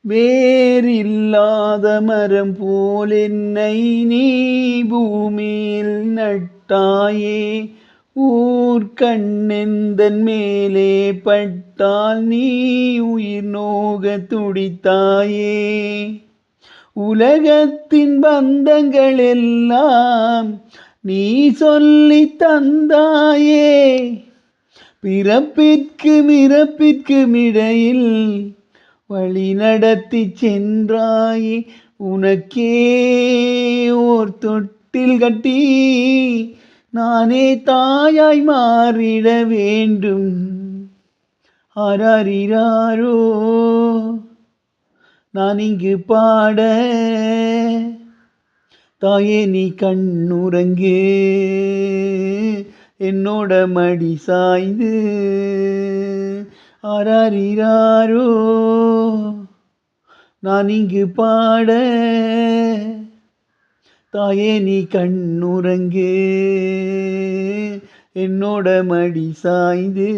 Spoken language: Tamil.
வேரில்லாத மரம் போல் என்னை நீ பூமியில் நட்டாயே. ஊர்க்கண்ணெந்தன் மேலே பட்டால் நீ உயிர் நோக துடித்தாயே. உலகத்தின் பந்தங்கள் எல்லாம் நீ சொல்லி தந்தாயே. பிறப்பிற்கும் இறப்பிற்கும் இடையில் வழி நடத்தி சென்றாயே. உனக்கே ஓர் தொட்டில் கட்டி நானே தாயாய் மாறிட வேண்டும். ஆராரிராரோ நான் இங்கு பாட, தாயே நீ கண்ணுறங்கு என்னோட மடி சாய்ந்து. ஆராரிராரோ நான் இங்கு பாட, தாயே நீ கண்ணுறங்கு என்னோட மடி சாய்ந்து.